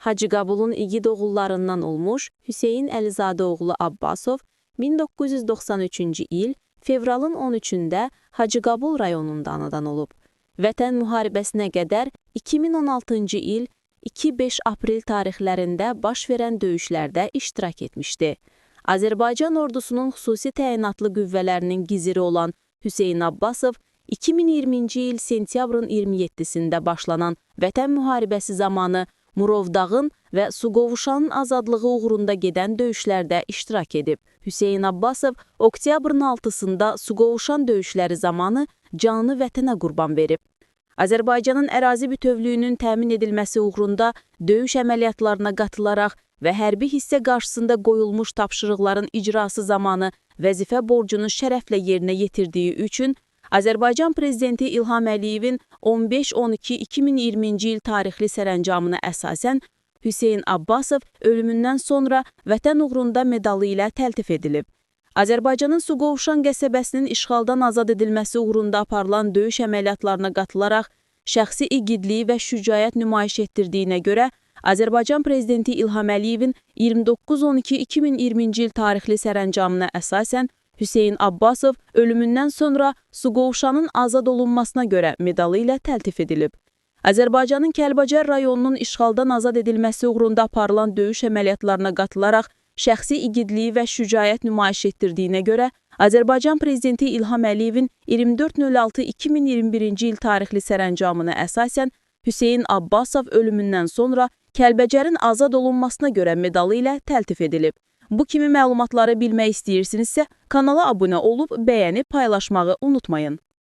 Hacıqabulun igid oğullarından olmuş Hüseyin Əlizadə oğlu Abbasov 1993-cü il fevralın 13-də Hacıqabul rayonunda anadan olub. Vətən müharibəsinə qədər 2016-cı il 2-5 aprel tarixlərində baş verən döyüşlərdə iştirak etmişdi. Azərbaycan ordusunun xüsusi təyinatlı qüvvələrinin giziri olan Hüseyin Abbasov 2020-ci il sentyabrın 27-sində başlanan Vətən müharibəsi zamanı Murovdağın və Suqovuşanın azadlığı uğrunda gedən döyüşlərdə iştirak edib. Hüseyin Abbasov oktyabrın 6-sında Suqovuşan döyüşləri zamanı canını vətənə qurban verib. Azərbaycanın ərazi bütövlüyünün təmin edilməsi uğrunda döyüş əməliyyatlarına qatılaraq və hərbi hissə qarşısında qoyulmuş tapşırıqların icrası zamanı vəzifə borcunu şərəflə yerinə yetirdiyi üçün Azərbaycan Prezidenti İlham Əliyevin 15-12-2020-ci il tarixli sərəncamına əsasən Hüseyin Abbasov ölümündən sonra Vətən uğrunda medalı ilə təltif edilib. Azərbaycanın Suqovuşan qəsəbəsinin işğaldan azad edilməsi uğrunda aparılan döyüş əməliyyatlarına qatılaraq şəxsi igidliyi və şücaət nümayiş etdirdiyinə görə Azərbaycan Prezidenti İlham Əliyevin 29-12-2020-ci il tarixli sərəncamına əsasən Hüseyin Abbasov ölümündən sonra Suqovuşanın azad olunmasına görə medalı ilə təltif edilib. Azərbaycanın Kəlbəcər rayonunun işğaldan azad edilməsi uğrunda aparılan döyüş əməliyyatlarına qatılaraq şəxsi igidliyi və şücaət nümayiş etdirdiyinə görə Azərbaycan Prezidenti İlham Əliyevin 24.06.2021-ci il tarixli sərəncamına əsasən Hüseyin Abbasov ölümündən sonra Kəlbəcərin azad olunmasına görə medalı ilə təltif edilib. Bu kimi məlumatları bilmək istəyirsinizsə, kanala abunə olub, bəyənib, paylaşmağı unutmayın.